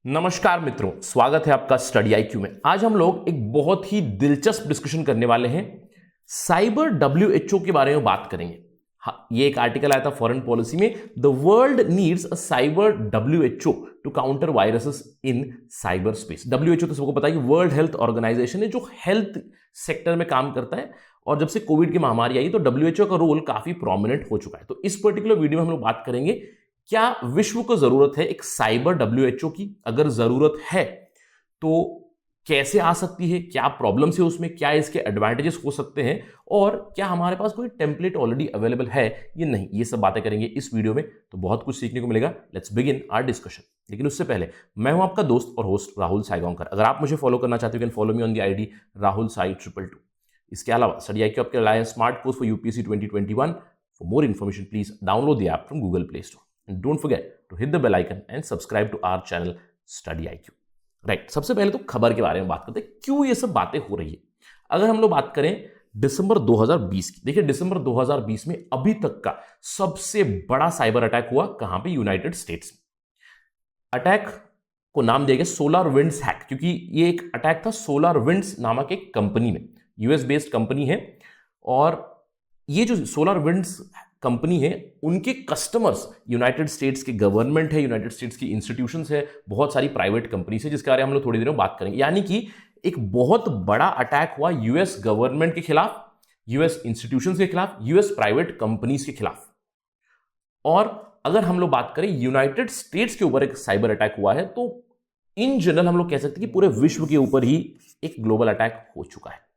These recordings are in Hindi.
नमस्कार मित्रों, स्वागत है आपका स्टडी आईक्यू में। आज हम लोग एक बहुत ही दिलचस्प डिस्कशन करने वाले हैं। साइबर डब्ल्यूएचओ के बारे में बात करेंगे। हाँ, ये एक आर्टिकल आया था फॉरेन पॉलिसी में, the world needs a cyber WHO to counter viruses in cyber space. WHO तो सबको पता है कि वर्ल्ड हेल्थ ऑर्गेनाइजेशन है जो हेल्थ सेक्टर में काम करता है, और जब से कोविड की महामारी आई तो डब्ल्यूएचओ का रोल काफी प्रोमिनेंट हो चुका है। तो इस पर्टिकुलर वीडियो में हम लोग बात करेंगे, क्या विश्व को जरूरत है एक साइबर डब्ल्यूएचओ की? अगर जरूरत है तो कैसे आ सकती है, क्या प्रॉब्लम्स है उसमें, क्या इसके एडवांटेजेस हो सकते हैं, और क्या हमारे पास कोई टेम्पलेट ऑलरेडी अवेलेबल है या नहीं। ये सब बातें करेंगे इस वीडियो में, तो बहुत कुछ सीखने को मिलेगा। Let's begin our discussion. लेकिन उससे पहले मैं हूं आपका दोस्त और होस्ट राहुल साईगांवकर। अगर आप मुझे फॉलो करना चाहते हो, can follow me on the ID Rahul Sai 222। इसके अलावा स्टडी आईक्यू आपके लाए smart course for UPSC 2021। For more information please download the app from Google play store and don't forget to hit the bell icon and subscribe to our channel Study IQ। Right, सबसे पहले तो खबर के बारे में बात करते हैं, क्यों ये सब बातें हो रही है। अगर हम लोग बात करें दिसंबर 2020 की, देखिए दिसंबर 2020 में अभी तक का सबसे बड़ा साइबर अटैक हुआ कहां पे? यूनाइटेड स्टेट्स में। अटैक को नाम दिया गया सोलर विंड्स हैक, क्योंकि ये एक अटैक था सोलर विंड्स नामक एक कंपनी में, यूएस बेस्ड कंपनी है। और ये जो सोलर विंड्स कंपनी है, उनके कस्टमर्स यूनाइटेड स्टेट्स के गवर्नमेंट है, यूनाइटेड स्टेट्स की इंस्टीट्यूशंस है, बहुत सारी प्राइवेट कंपनीज है, जिसके बारे में हम लोग थोड़ी देर में बात करेंगे। यानी कि एक बहुत बड़ा अटैक हुआ यूएस गवर्नमेंट के खिलाफ, यूएस इंस्टीट्यूशंस के खिलाफ, यूएस प्राइवेट कंपनीज के खिलाफ। और अगर हम लोग बात करें यूनाइटेड स्टेट्स के ऊपर एक साइबर अटैक हुआ है, तो इन जनरल हम लोग कह सकते हैं कि पूरे विश्व के ऊपर ही एक ग्लोबल अटैक हो चुका है।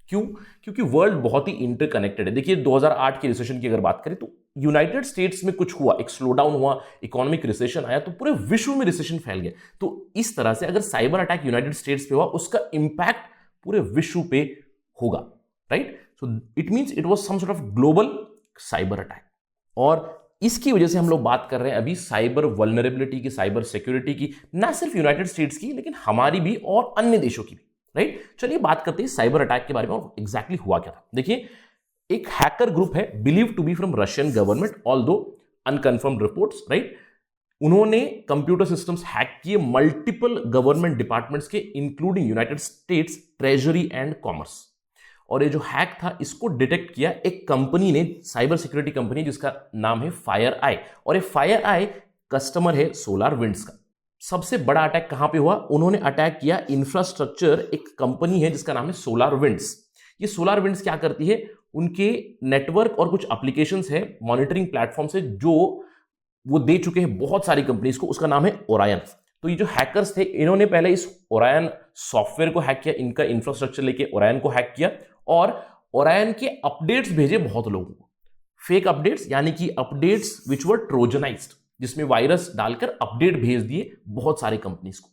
क्यों? क्योंकि वर्ल्ड बहुत ही इंटरकनेक्टेड है। देखिए 2008 के रिसेशन की अगर बात करें तो यूनाइटेड स्टेट्स में कुछ हुआ, एक स्लो डाउन हुआ, इकोनॉमिक रिसेशन आया, तो पूरे विश्व में रिसेशन फैल गया। तो इस तरह से अगर साइबर अटैक यूनाइटेड स्टेट्स पे हुआ, उसका इंपैक्ट पूरे विश्व पे होगा। Right, so it means it was some sort of global cyber attack. और इसकी वजह से हम लोग बात कर रहे हैं अभी साइबर वल्नरेबिलिटी की, साइबर सिक्योरिटी की, ना सिर्फ यूनाइटेड स्टेट्स की लेकिन हमारी भी और अन्य देशों की भी। राइट, चलिए बात करते हैं साइबर अटैक के बारे में और एग्जैक्टली हुआ क्या था। देखिए, एक हैकर ग्रुप है believe to be from Russian government, although unconfirmed reports. Right, उन्होंने कंप्यूटर सिस्टम्स हैक किए मल्टीपल गवर्नमेंट डिपार्टमेंट्स के, including United States Treasury and Commerce. और ये जो हैक था, इसको डिटेक्ट किया एक कंपनी ने, साइबर सिक्योरिटी कंपनी जिसका नाम है फायर आई। और ये फायर आई कस्टमर है सोलर विंड्स का। सबसे बड़ा अटैक कहां पे हुआ? उन्होंने अटैक किया इंफ्रास्ट्रक्चर, एक कंपनी है जिसका नाम है सोलर विंड्स। ये सोलर विंड्स क्या करती है? उनके नेटवर्क और कुछ एप्लीकेशंस है, मॉनिटरिंग प्लेटफॉर्म से, जो वो दे चुके हैं बहुत सारी कंपनीज को, उसका नाम है ओरायन। तो ये जो हैकर्स थे, इन्होंने पहले इस ओरायन सॉफ्टवेयर को हैक किया, इनका इंफ्रास्ट्रक्चर लेके ओरायन को हैक किया, और ओरायन के अपडेट्स भेजे बहुत लोगों को, फेक अपडेट्स, यानी कि अपडेट्स विच वर ट्रोजनाइज्ड, जिसमें वायरस डालकर अपडेट भेज दिए बहुत सारे कंपनीज को।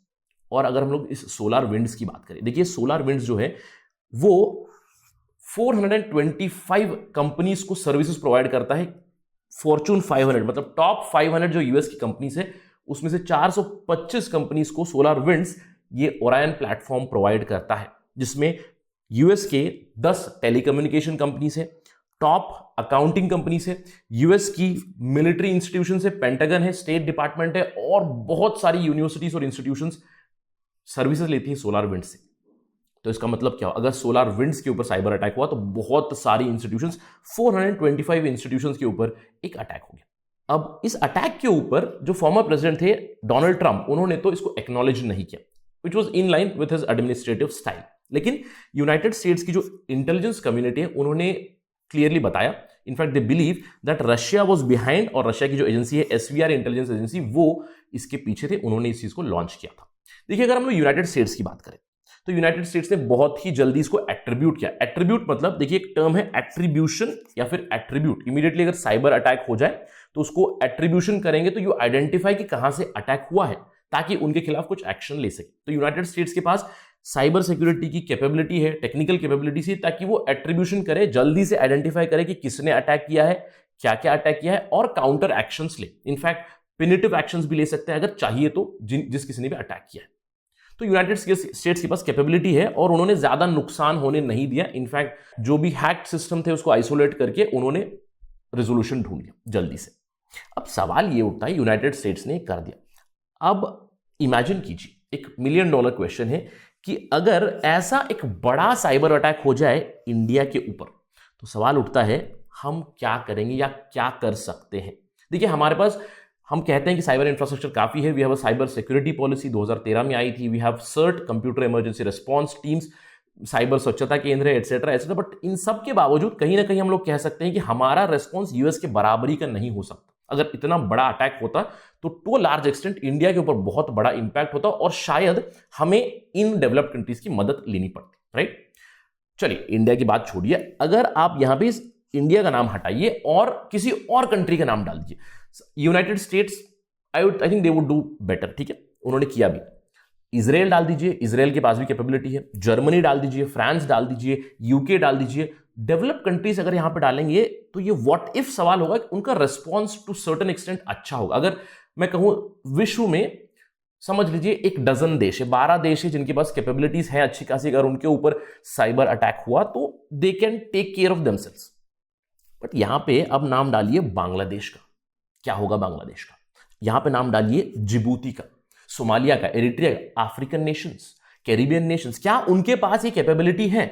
और अगर हम लोग इस सोलर विंड्स की बात करें, देखिए सोलर विंड्स जो है वो 425 कंपनीज को सर्विसेज प्रोवाइड करता है। फॉर्चून 500 मतलब टॉप 500 जो यूएस की कंपनीज है, उसमें से 425 कंपनीज को सोलर विंड्स ये ओरायन प्लेटफॉर्म प्रोवाइड करता है, जिसमें यूएस के 10 टेलीकम्युनिकेशन कंपनीज है, टॉप अकाउंटिंग कंपनी से, यूएस की मिलिट्री इंस्टीट्यूशन से, पेंटागन है, स्टेट डिपार्टमेंट है, और बहुत सारी यूनिवर्सिटीज और इंस्टीट्यूशंस सर्विसेज लेती हैं सोलर विंड्स से। तो इसका मतलब क्या हो? अगर सोलर विंड्स के ऊपर साइबर अटैक हुआ तो बहुत सारी इंस्टीट्यूशंस, 425 इंस्टीट्यूशंस के ऊपर एक अटैक हो गया। अब इस अटैक के ऊपर जो फॉर्मर प्रेसिडेंट थे डोनाल्ड ट्रंप, उन्होंने तो इसको एक्नॉलेज नहीं किया, which was in line with his administrative style. लेकिन यूनाइटेड स्टेट्स की जो इंटेलिजेंस कम्युनिटी है, उन्होंने क्लियरली बताया, in fact they believe that Russia was behind, और रशिया की जो एजेंसी है एसवीआर इंटेलिजेंस एजेंसी, वो इसके पीछे थे, उन्होंने इस चीज को लॉन्च किया था। देखिए, अगर हम लोग यूनाइटेड स्टेट्स की बात करें तो यूनाइटेड स्टेट्स ने बहुत ही जल्दी इसको एट्रीब्यूट किया। एट्रीब्यूट मतलब देखिए, एक टर्म है एट्रीब्यूशन या फिर एट्रीब्यूट। इमीडिएटली अगर साइबर अटैक हो जाए तो उसको एट्रीब्यूशन करेंगे, तो यू आइडेंटिफाई कि कहां से अटैक हुआ है, ताकि उनके खिलाफ कुछ एक्शन ले सके। तो यूनाइटेड स्टेट्स के पास साइबर सिक्योरिटी की कैपेबिलिटी है, टेक्निकल कैपेबिलिटी से, ताकि वो एट्रीब्यूशन करे, जल्दी से आइडेंटिफाई करे कि किसने अटैक किया है, क्या क्या अटैक किया है, और काउंटर एक्शंस ले। इनफैक्ट पिनिटिव एक्शंस भी ले सकते हैं अगर चाहिए तो, जिस किसी ने भी अटैक किया है। तो यूनाइटेड स्टेट्स के पास कैपेबिलिटी है, और उन्होंने ज्यादा नुकसान होने नहीं दिया। इनफैक्ट जो भी हैक्ड सिस्टम थे उसको आइसोलेट करके उन्होंने रेजोल्यूशन ढूंढ लिया जल्दी से। अब सवाल ये उठता है, यूनाइटेड स्टेट्स ने कर दिया, अब इमेजिन कीजिए, एक मिलियन डॉलर क्वेश्चन है कि अगर ऐसा एक बड़ा साइबर अटैक हो जाए इंडिया के ऊपर, तो सवाल उठता है हम क्या करेंगे या क्या कर सकते हैं। देखिए हमारे पास, हम कहते हैं कि साइबर इंफ्रास्ट्रक्चर काफी है, we have a cyber security policy 2013 में आई थी, we have CERT computer emergency response teams, cyber स्वच्छता केंद्र है, एटसेट्रा एटसेट्रा। बट इन सब के बावजूद कहीं ना कहीं हम लोग कह सकते हैं कि हमारा रेस्पॉन्स यूएस के बराबरी का नहीं हो सकता। अगर इतना बड़ा अटैक होता तो टू लार्ज एक्सटेंट इंडिया के ऊपर बहुत बड़ा इंपैक्ट होता और शायद हमें इन डेवलप्ड कंट्रीज की मदद लेनी पड़ती, राइट। चलिए इंडिया की बात छोड़िए, अगर आप यहां पे इंडिया का नाम हटाइए और किसी और कंट्री का नाम डाल दीजिए, United states, I think they would do better, ठीक है, उन्होंने किया भी। इजराइल डाल दीजिए, इजराइल के पास भी कैपेबिलिटी है। जर्मनी डाल दीजिए, फ्रांस डाल दीजिए, यूके डाल दीजिए। डेवलप्ड कंट्रीज अगर यहां पे डालेंगे तो ये व्हाट इफ सवाल होगा कि उनका रिस्पॉन्स टू सर्टेन एक्सटेंट अच्छा होगा। अगर मैं कहूं विश्व में समझ लीजिए एक डजन देश है, 12 देश है जिनके पास कैपेबिलिटीज हैं अच्छी खासी, अगर उनके ऊपर साइबर अटैक हुआ तो they can take care of themselves. But यहां पे अब नाम डालिए बांग्लादेश का, क्या होगा बांग्लादेश का? यहां पे नाम डालिए जिबूती का, सोमालिया का, एरिट्रिया का, अफ्रीकन नेशंस, कैरिबियन नेशंस, क्या उनके पास ये कैपेबिलिटी है?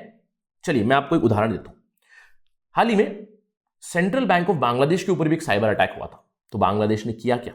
चलिए मैं आपको एक उदाहरण देता हूं। हाल ही में सेंट्रल बैंक ऑफ बांग्लादेश के ऊपर भी एक साइबर अटैक हुआ था, तो बांग्लादेश ने किया क्या?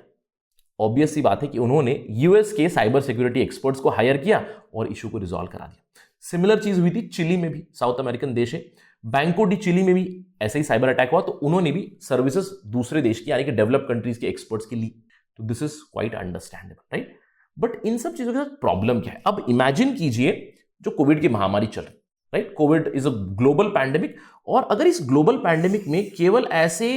ऑब्वियस सी बात है कि उन्होंने यूएस के साइबर सिक्योरिटी एक्सपर्ट्स को हायर किया और इशू को रिजॉल्व करा दिया। सिमिलर चीज हुई थी चिली में भी, साउथ अमेरिकन देश है, बैंको डी चिली में भी ऐसे ही साइबर अटैक हुआ, तो उन्होंने भी सर्विसेज दूसरे देश की यानी कि डेवलप्ड कंट्रीज के एक्सपर्ट्स की ली। तो this is quite understandable, right. But in सब चीजों के साथ प्रॉब्लम क्या है? अब इमेजिन कीजिए जो कोविड की महामारी चल रही, right, Covid is a global pandemic, और अगर इस ग्लोबल पैंडेमिक में केवल ऐसे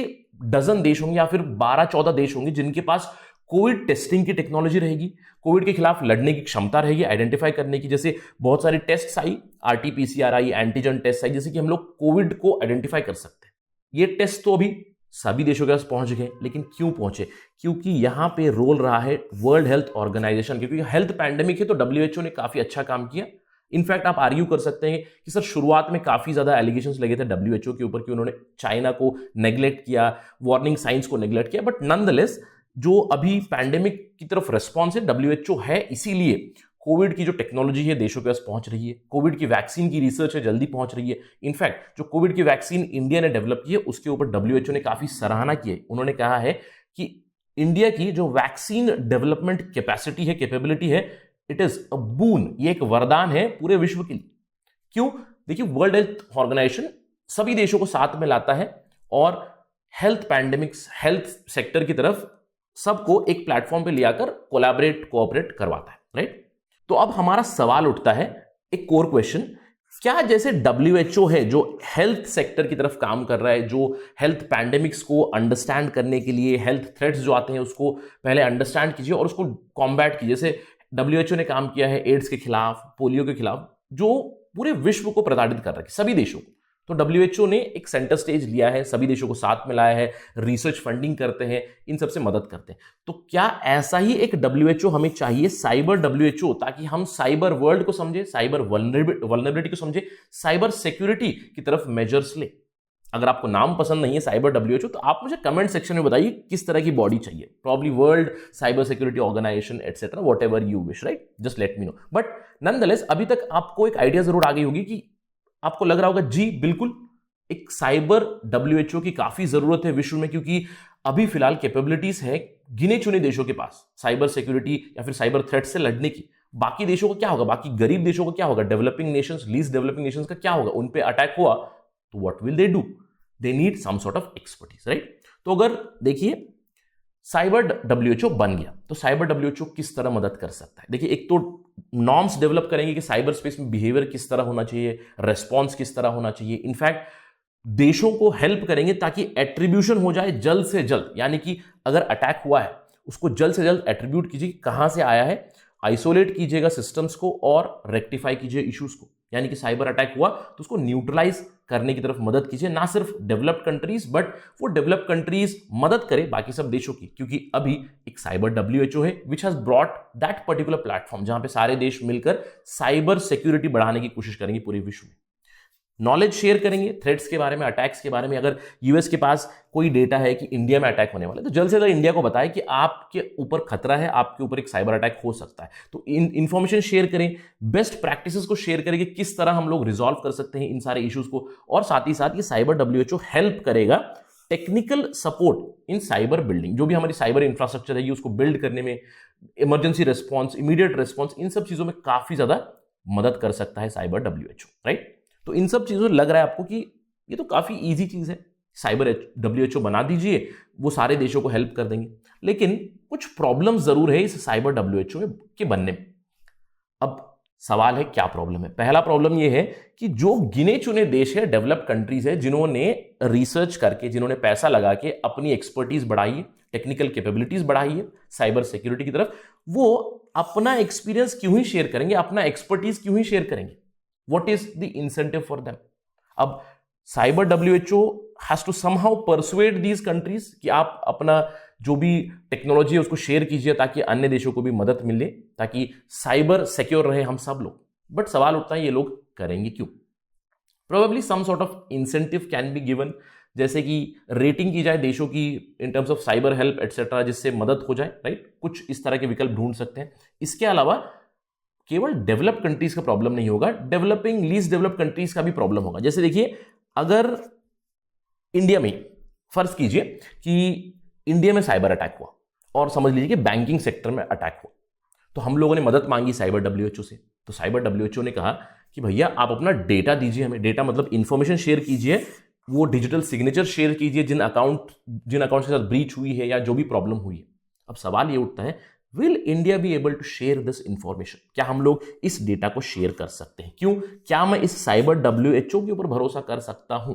डजन देश होंगे या फिर 12-14 देश होंगे जिनके पास कोविड टेस्टिंग की टेक्नोलॉजी रहेगी, कोविड के खिलाफ लड़ने की क्षमता रहेगी, आइडेंटिफाई करने की, जैसे बहुत सारी टेस्ट आई, आरटीपीसीआर आई, एंटीजन टेस्ट आई, जैसे कि हम लोग कोविड को आइडेंटिफाई कर सकते हैं। ये टेस्ट तो अभी सभी देशों के पास पहुंच गए, लेकिन क्यों पहुंचे? क्योंकि यहां पे रोल रहा है वर्ल्ड हेल्थ ऑर्गेनाइजेशन, क्योंकि हेल्थ पैंडेमिक है तो डब्ल्यूएचओ ने काफी अच्छा काम किया। इनफैक्ट आप आर्ग्यू कर सकते हैं कि सर शुरुआत में काफी ज्यादा एलिगेशंस लगे थे डब्ल्यूएचओ के ऊपर कि उन्होंने चाइना को नेग्लेक्ट किया, वार्निंग साइंस को नेग्लेक्ट किया, बट नॉनदलेस जो अभी पैंडेमिक की तरफ रिस्पॉन्स है डब्ल्यूएचओ है, इसीलिए कोविड की जो टेक्नोलॉजी है देशों के पास पहुंच रही है, कोविड की वैक्सीन की रिसर्च है जल्दी पहुंच रही है। इनफैक्ट जो कोविड की वैक्सीन इंडिया ने डेवलप की है उसके ऊपर डब्ल्यूएचओ ने काफी सराहना की है। उन्होंने कहा है कि इंडिया की जो वैक्सीन डेवलपमेंट कैपेसिटी है, कैपेबिलिटी है, इट इज अ बून, ये एक वरदान है पूरे विश्व के लिए। क्यों? देखिए वर्ल्ड हेल्थ ऑर्गेनाइजेशन सभी देशों को साथ में लाता है और हेल्थ पैंडेमिक्स, हेल्थ सेक्टर की तरफ सबको एक प्लेटफॉर्म पे लियाकर कोलैबोरेट, कोऑपरेट करवाता है, राइट। तो अब हमारा सवाल उठता है एक कोर क्वेश्चन, क्या जैसे डब्ल्यूएचओ है जो हेल्थ सेक्टर की तरफ काम कर रहा है, जो हेल्थ पैंडेमिक्स को अंडरस्टैंड करने के लिए, हेल्थ थ्रेट्स जो आते हैं उसको पहले अंडरस्टैंड कीजिए और उसको कॉम्बैट कीजिए, जैसे डब्ल्यूएचओ ने काम किया है एड्स के खिलाफ, पोलियो के खिलाफ, जो पूरे विश्व को प्रताड़ित कर रहा है, सभी देशों को। तो डब्ल्यूएचओ ने एक सेंटर स्टेज लिया है, सभी देशों को साथ में लाया है, रिसर्च फंडिंग करते हैं, इन सबसे मदद करते हैं। तो क्या ऐसा ही एक डब्ल्यूएचओ हमें चाहिए, साइबर डब्ल्यूएचओ, ताकि हम साइबर वर्ल्ड को समझे, साइबर वल्नरेबिलिटी को समझे, साइबर सिक्योरिटी की तरफ मेजर्स ले? अगर आपको नाम पसंद नहीं है साइबर डब्ल्यूएचओ तो आप मुझे कमेंट सेक्शन में बताइए किस तरह की बॉडी चाहिए, probably world cyber security organisation et cetera, whatever you wish, right, just let me know. But nonetheless अभी तक आपको एक आइडिया जरूर आ गई होगी कि आपको लग रहा होगा जी बिल्कुल एक साइबर डब्ल्यूएचओ की काफी जरूरत है विश्व में, क्योंकि अभी फिलहाल कैपेबिलिटीज है गिने चुने देशों के पास साइबर सिक्योरिटी या फिर साइबर थ्रेट से लड़ने की। बाकी देशों को क्या होगा, बाकी गरीब देशों को क्या होगा, developing nations, least developing nations का क्या होगा? उन पे अटैक हुआ तो what will they do? They need some sort of expertise, right. तो अगर देखिए साइबर डब्ल्यूएचओ बन गया तो साइबर डब्ल्यूएचओ किस तरह मदद कर सकता है? देखिए एक तो नॉर्म्स डेवलप करेंगे कि साइबर स्पेस में बिहेवियर किस तरह होना चाहिए, रेस्पॉन्स किस तरह होना चाहिए। इनफैक्ट देशों को हेल्प करेंगे ताकि एट्रीब्यूशन हो जाए जल्द से जल्द, यानी कि अगर अटैक हुआ है उसको जल्द से जल्द एट्रीब्यूट कीजिए कहां से आया है, आइसोलेट कीजिएगा सिस्टम्स को और रेक्टिफाई कीजिए इश्यूज को, यानी कि साइबर अटैक हुआ तो उसको न्यूट्रलाइज करने की तरफ मदद कीजिए, ना सिर्फ डेवलप्ड कंट्रीज बट वो डेवलप्ड कंट्रीज मदद करे बाकी सब देशों की, क्योंकि अभी एक साइबर डब्ल्यूएचओ है which has brought that particular platform जहां पे सारे देश मिलकर साइबर सिक्योरिटी बढ़ाने की कोशिश करेंगे पूरे विश्व में। नॉलेज शेयर करेंगे थ्रेट्स के बारे में, अटैक्स के बारे में। अगर यूएस के पास कोई डेटा है कि इंडिया में अटैक होने वाला है, तो जल्द से जल्द इंडिया को बताए कि आपके ऊपर खतरा है, आपके ऊपर एक साइबर अटैक हो सकता है। तो इंफॉर्मेशन शेयर करें, बेस्ट प्रैक्टिसेस को शेयर करें कि किस तरह हम लोग रिजॉल्व कर सकते हैं इन सारे इश्यूज को। और साथ ही साथ ये साइबर डब्ल्यूएचओ हेल्प करेगा technical support in cyber building, जो भी हमारी साइबर इंफ्रास्ट्रक्चर है उसको बिल्ड करने में, इमरजेंसी रिस्पॉन्स, इमीडिएट रिस्पॉन्स, इन सब चीजों में काफी ज्यादा मदद कर सकता है साइबर डब्ल्यूएचओ, राइट। तो इन सब चीजों लग रहा है आपको कि ये तो काफी इजी चीज है, साइबर डब्ल्यूएचओ बना दीजिए, वो सारे देशों को हेल्प कर देंगे। लेकिन कुछ प्रॉब्लम जरूर है इस साइबर डब्ल्यूएचओ के बनने में। अब सवाल है क्या प्रॉब्लम है। पहला प्रॉब्लम ये है कि जो गिने चुने देश है, डेवलप्ड कंट्रीज है, जिन्होंने रिसर्च करके, जिन्होंने पैसा लगा के अपनी एक्सपर्टीज बढ़ाई है, टेक्निकल कैपेबिलिटीज बढ़ाई है साइबर सिक्योरिटी की तरफ, वो अपना एक्सपीरियंस क्यों ही शेयर करेंगे, अपना एक्सपर्टीज क्यों ही शेयर करेंगे? What is the incentive for them? अब cyber WHO has to somehow persuade these countries कि आप अपना जो भी टेक्नोलॉजी है उसको शेयर कीजिए ताकि अन्य देशों को भी मदद मिले, ताकि साइबर सिक्योर रहे हम सब लोग। बट सवाल उठता है ये लोग करेंगे क्यों? Probably some sort of incentive can be given, जैसे कि रेटिंग की जाए देशों की in terms of cyber help et cetera, जिससे मदद हो जाए, राइट। कुछ इस तरह के विकल्प ढूंढ सकते हैं। इसके अलावा केवल डेवलप्ड कंट्रीज का प्रॉब्लम नहीं होगा, डेवलपिंग लीस्ट डेवलप्ड कंट्रीज का भी प्रॉब्लम होगा। जैसे देखिए, अगर इंडिया में फर्ज कीजिए कि इंडिया में साइबर अटैक हुआ और समझ लीजिए कि बैंकिंग सेक्टर में अटैक हुआ, तो हम लोगों ने मदद मांगी साइबर डब्ल्यूएचओ से। तो साइबर डब्ल्यूएचओ ने कहा कि भैया आप अपना डेटा दीजिए हमें, डेटा मतलब इंफॉर्मेशन शेयर कीजिए, वो डिजिटल सिग्नेचर शेयर कीजिए जिन अकाउंट के साथ ब्रीच हुई है या जो भी प्रॉब्लम हुई है। अब सवाल ये उठता है, will India be able to share this information? क्या हम लोग इस डेटा को शेयर कर सकते हैं? क्यों? क्या मैं इस साइबर डब्ल्यूएचओ के ऊपर भरोसा कर सकता हूं?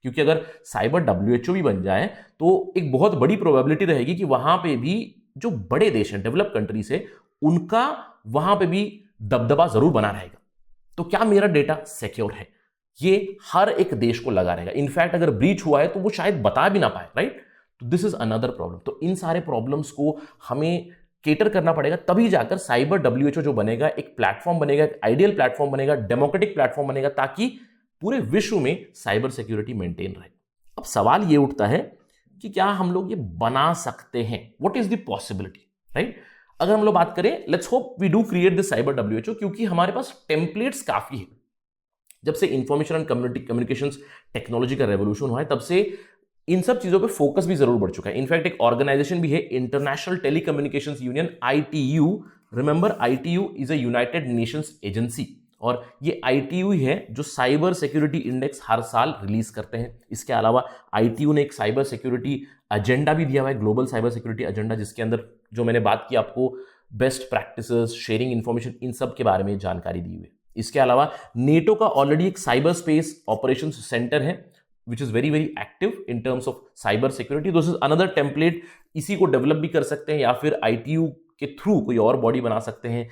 क्योंकि अगर साइबर डब्ल्यूएचओ भी बन जाए तो एक बहुत बड़ी प्रोबेबिलिटी रहेगी कि वहां पे भी जो बड़े देश हैं, डेवलप कंट्री से, उनका वहां पे भी दबदबा जरूर बना रहेगा। तो क्या मेरा डेटा सिक्योर है? ये हर एक देश को लगा रहेगा। इनफैक्ट अगर ब्रीच हुआ है तो वो शायद बता भी ना पाए, राइट। तो दिस इज अनदर प्रॉब्लम। तो इन सारे प्रॉब्लम्स को हमें केटर करना पड़ेगा, तभी जाकर साइबर डब्ल्यूएचओ जो बनेगा एक प्लेटफॉर्म बनेगा, एक आइडियल प्लेटफॉर्म बनेगा, डेमोक्रेटिक प्लेटफॉर्म बनेगा, ताकि पूरे विश्व में साइबर सिक्योरिटी मेंटेन रहे। अब सवाल ये उठता है कि क्या हम लोग ये बना सकते हैं? What is the possibility, right. अगर हम लोग बात करें, let's hope we do create this cyber WHO, क्योंकि हमारे पास टेम्पलेट्स काफी है। जब से इंफॉर्मेशन एंड कम्युनिकेशंस टेक्नोलॉजी का रेवोल्यूशन हुआ है, तब से इन सब चीजों पे फोकस भी जरूर बढ़ चुका है। इनफैक्ट एक ऑर्गेनाइजेशन भी है, international telecommunications union, ITU। Remember, ITU is a United Nations agency, और ये ITU ही है जो साइबर सिक्योरिटी इंडेक्स हर साल रिलीज करते हैं। इसके अलावा ITU ने एक साइबर सिक्योरिटी एजेंडा भी दिया हुआ है, ग्लोबल साइबर सिक्योरिटी एजेंडा, जिसके अंदर जो मैंने बात की आपको बेस्ट प्रैक्टिसेस, शेयरिंग इंफॉर्मेशन, इन सब के बारे में जानकारी दी हुई है। इसके अलावा नेटो का ऑलरेडी एक साइबर स्पेस ऑपरेशन सेंटर है, which is very very active in terms of cyber security. This is another template, इसी को डेवलप भी कर सकते हैं या फिर ITU के थ्रू कोई और बॉडी बना सकते हैं।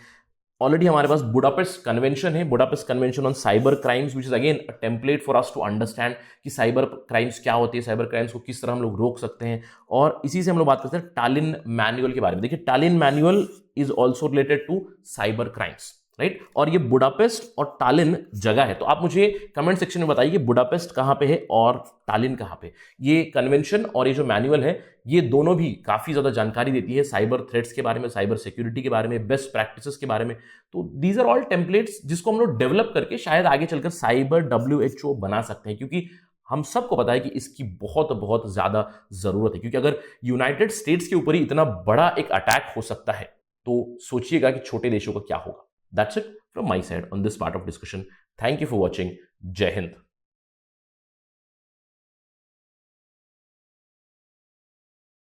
ऑलरेडी हमारे पास बुडापेस्ट कन्वेंशन है, Budapest convention on cyber crimes, which is again a template for us to understand कि साइबर क्राइम्स क्या होती है, साइबर क्राइम्स को किस तरह हम लोग रोक सकते हैं। और इसी से हम लोग बात करते हैं टालिन मैनुअल के बारे में। देखिए, Tallinn manual is also related to cyber crimes, right. और ये बुडापेस्ट और टालिन जगह है, तो आप मुझे कमेंट सेक्शन में बताइए बुडापेस्ट कहां पे है और टालिन कहां पे। ये कन्वेंशन और ये जो मैनुअल है, ये दोनों भी काफी ज्यादा जानकारी देती है साइबर थ्रेट्स के बारे में, साइबर सिक्योरिटी के बारे में, बेस्ट प्रैक्टिसेस के बारे में। तो दीज आर ऑल टेम्पलेट्स जिसको हम लोग डेवलप करके शायद आगे चलकर साइबर डब्ल्यूएचओ बना सकते हैं, क्योंकि हम सबको पता है कि इसकी बहुत बहुत ज्यादा जरूरत है। क्योंकि अगर यूनाइटेड स्टेट्स के ऊपर ही इतना बड़ा एक अटैक हो सकता है, तो सोचिएगा कि छोटे देशों का क्या होगा। That's it from my side on this part of discussion. Thank you for watching. Jai Hind.